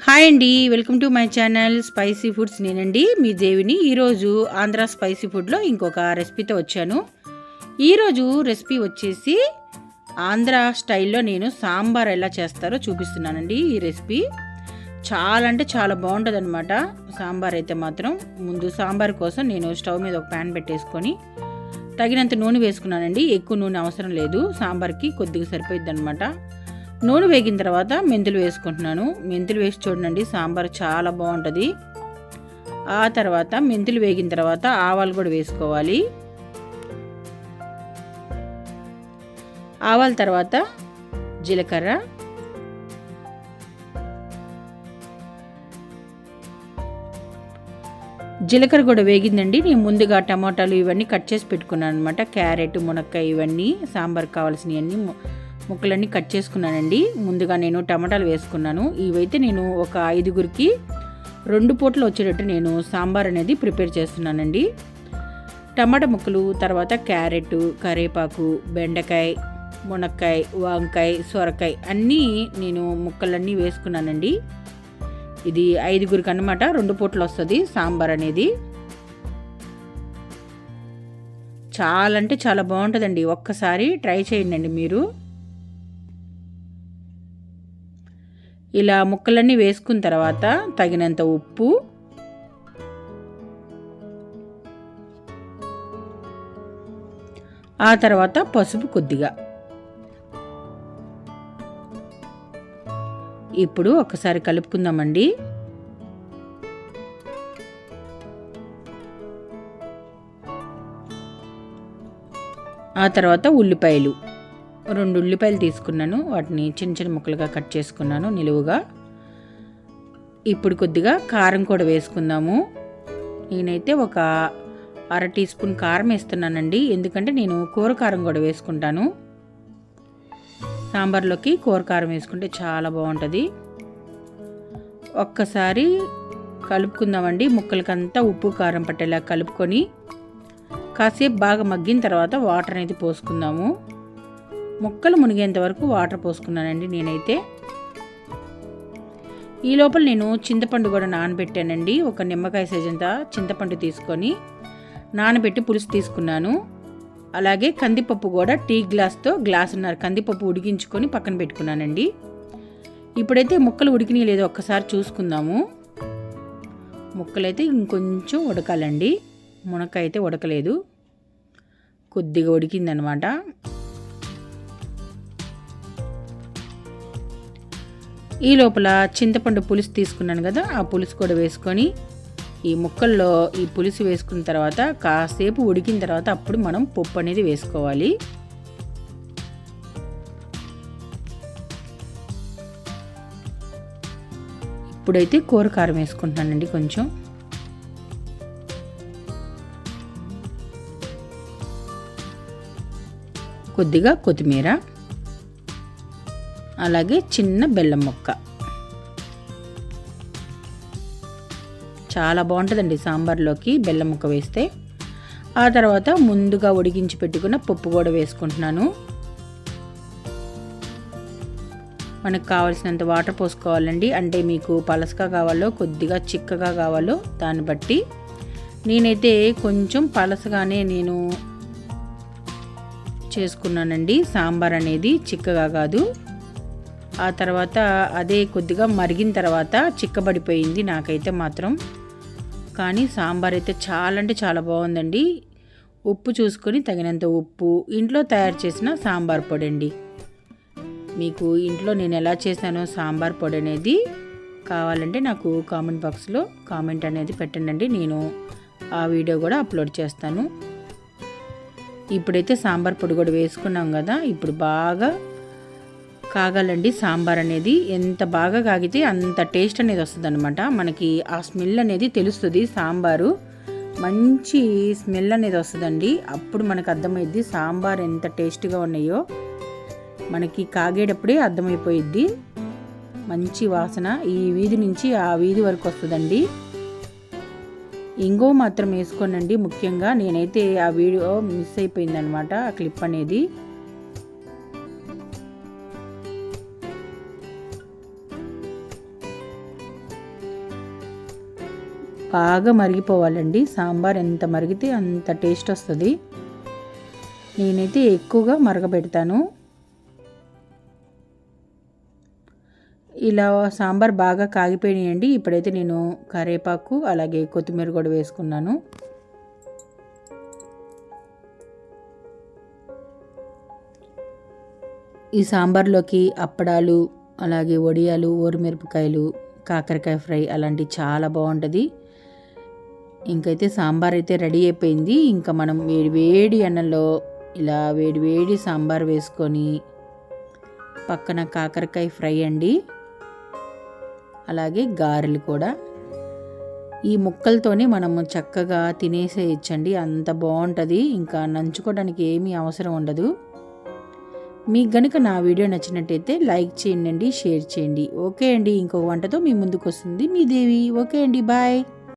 Hi అండి, welcome to my channel spicy foods. నేనండి మీ దేవిని. ఈరోజు ఆంధ్ర స్పైసీ ఫుడ్లో ఇంకొక రెసిపీతో వచ్చాను. ఈరోజు రెసిపీ వచ్చేసి ఆంధ్ర స్టైల్లో నేను సాంబార్ ఎలా చేస్తారో చూపిస్తున్నానండి. ఈ రెసిపీ చాలా అంటే చాలా బాగుంటుంది అనమాట. సాంబార్ అయితే మాత్రం ముందు సాంబార్ కోసం నేను స్టవ్ మీద ఒక ప్యాన్ పెట్టేసుకొని తగినంత నూనె వేసుకున్నానండి. ఎక్కువ నూనె అవసరం లేదు, సాంబార్కి కొద్దిగా సరిపోయిద్ది అనమాట. నూనె వేగిన తర్వాత మెంతులు వేసుకుంటున్నాను. మెంతులు వేసి చూడండి, సాంబార్ చాలా బాగుంటుంది. ఆ తర్వాత మెంతులు వేగిన తర్వాత ఆవాలు కూడా వేసుకోవాలి. ఆవాల తర్వాత జీలకర్ర, జీలకర్ర కూడా వేగిందండి. నేను ముందుగా టమాటాలు ఇవన్నీ కట్ చేసి పెట్టుకున్నాను అనమాట. క్యారెట్, మునక్కాయ ఇవన్నీ సాంబార్ కావాల్సినవన్నీ ముక్కలన్నీ కట్ చేసుకున్నానండి. ముందుగా నేను టమాటాలు వేసుకున్నాను. ఇవైతే నేను ఒక 5గురికి 2 పూటలు వచ్చేటట్టు నేను సాంబార్ అనేది ప్రిపేర్ చేస్తున్నానండి. టమాటా ముక్కలు, తర్వాత క్యారెట్, కరివేపాకు, బెండకాయ, మునక్కాయ, వంకాయ, సొరకాయ అన్నీ నేను ముక్కలన్నీ వేసుకున్నానండి. ఇది 5గురికి అన్నమాట, 2 పూటలు వస్తుంది సాంబార్ అనేది. చాలా అంటే చాలా బాగుంటుందండి. ఒక్కసారి ట్రై చేయండి మీరు. ఇలా ముక్కలన్నీ వేసుకున్న తర్వాత తగినంత ఉప్పు, ఆ తర్వాత పసుపు కొద్దిగా. ఇప్పుడు ఒకసారి కలుపుకుందామండి. ఆ తర్వాత ఉల్లిపాయలు, 2 ఉల్లిపాయలు తీసుకున్నాను. వాటిని చిన్న చిన్న ముక్కలుగా కట్ చేసుకున్నాను నిలువుగా. ఇప్పుడు కొద్దిగా కారం కూడా వేసుకుందాము. నేనైతే ఒక 1/2 టీ స్పూన్ కారం వేస్తున్నానండి, ఎందుకంటే నేను కూర కారం కూడా వేసుకుంటాను. సాంబార్లోకి కూర కారం వేసుకుంటే చాలా బాగుంటుంది. ఒక్కసారి కలుపుకుందామండి. ముక్కలకంతా ఉప్పు కారం పట్టేలా కలుపుకొని కాసేపు బాగా మగ్గిన తర్వాత వాటర్ అనేది పోసుకుందాము. ముక్కలు మునిగేంత వరకు వాటర్ పోసుకున్నానండి నేనైతే. ఈ లోపల నేను చింతపండు కూడా నానబెట్టానండి. ఒక నిమ్మకాయ సైజ్ అంతా చింతపండు తీసుకొని నానబెట్టి పులుసు తీసుకున్నాను. అలాగే కందిపప్పు కూడా టీ గ్లాస్తో గ్లాసున్నర కందిపప్పు ఉడికించుకొని పక్కన పెట్టుకున్నానండి. ఇప్పుడైతే ముక్కలు ఉడికినాయి లేదో ఒక్కసారి చూసుకుందాము. ముక్కలైతే ఇంకొంచెం ఉడకాలండి. మునక్కాయ అయితే ఉడకలేదు, కొద్దిగా ఉడికిందనమాట. ఈ లోపల చింతపండు పులుసు తీసుకున్నాను కదా, ఆ పులుసు కూడా వేసుకొని ఈ ముక్కల్లో ఈ పులుసు వేసుకున్న తర్వాత కాసేపు ఉడికిన తర్వాత అప్పుడు మనం పప్పు అనేది వేసుకోవాలి. ఇప్పుడైతే కూర కారం వేసుకుంటున్నానండి. కొంచెం కొద్దిగా కొత్తిమీర, అలాగే చిన్న బెల్లం ముక్క. చాలా బాగుంటుందండి సాంబార్లోకి బెల్లం ముక్క వేస్తే. ఆ తర్వాత ముందుగా ఉడికించి పెట్టుకున్న పప్పు కూడా వేసుకుంటున్నాను. మనకు కావాల్సినంత వాటర్ పోసుకోవాలండి. అంటే మీకు పలసగా కావాలో కొద్దిగా చిక్కగా కావాలో దాన్ని బట్టి. నేనైతే కొంచెం పలసగానే నేను చేసుకున్నానండి సాంబార్ అనేది, చిక్కగా కాదు. ఆ తర్వాత అదే కొద్దిగా మరిగిన తర్వాత చిక్కబడిపోయింది నాకైతే మాత్రం. కానీ సాంబార్ అయితే చాలా అంటే చాలా బాగుందండి. ఉప్పు చూసుకొని తగినంత ఉప్పు, ఇంట్లో తయారు చేసిన సాంబార్ పొడి అండి. మీకు ఇంట్లో నేను ఎలా చేశానో సాంబార్ పొడి అనేది కావాలంటే నాకు కామెంట్ బాక్స్లో కామెంట్ అనేది పెట్టండి. నేను ఆ వీడియో కూడా అప్లోడ్ చేస్తాను. ఇప్పుడైతే సాంబార్ పొడి కూడా వేసుకున్నాం కదా, ఇప్పుడు బాగా కాగాలండి సాంబార్ అనేది. ఎంత బాగా కాగితే అంత టేస్ట్ అనేది వస్తుంది అనమాట. మనకి ఆ స్మెల్ అనేది తెలుస్తుంది. సాంబారు మంచి స్మెల్ అనేది వస్తుందండి. అప్పుడు మనకు అర్థమైద్ది సాంబార్ ఎంత టేస్ట్గా ఉన్నాయో. మనకి కాగేటప్పుడే అర్థమైపోయిద్ది. మంచి వాసన ఈ వీధి నుంచి ఆ వీధి వరకు వస్తుందండి. ఇంగో మాత్రం వేసుకోనండి ముఖ్యంగా. నేనైతే ఆ వీడియో మిస్ అయిపోయిందనమాట, ఆ క్లిప్ అనేది. బాగా మరిగిపోవాలండి. సాంబార్ ఎంత మరిగితే అంత టేస్ట్ వస్తుంది. నేనైతే ఎక్కువగా మరగబెడతాను. ఇలా సాంబార్ బాగా కాగిపోయినాయండి. ఇప్పుడైతే నేను కరివేపాకు అలాగే కొత్తిమీర కూడా వేసుకున్నాను. ఈ సాంబార్లోకి అప్పడాలు అలాగే వడియాలు, ఊరమిరపకాయలు, కాకరకాయ ఫ్రై అలాంటివి చాలా బాగుంటుంది. ఇంకైతే సాంబార్ అయితే రెడీ అయిపోయింది. ఇంకా మనం వేడి అన్నంలో ఇలా వేడి సాంబార్ వేసుకొని పక్కన కాకరకాయ ఫ్రై అండి, అలాగే గారెలు కూడా. ఈ ముక్కలతోనే మనము చక్కగా తినేసేయచ్చండి, అంత బాగుంటుంది. ఇంకా నంచుకోవడానికి ఏమీ అవసరం ఉండదు. మీకు గనుక నా వీడియో నచ్చినట్టయితే లైక్ చేయండి, షేర్ చేయండి. ఓకే అండి, ఇంకొక వంటతో మీ ముందుకు వస్తుంది మీ దేవి. ఓకే అండి, బాయ్.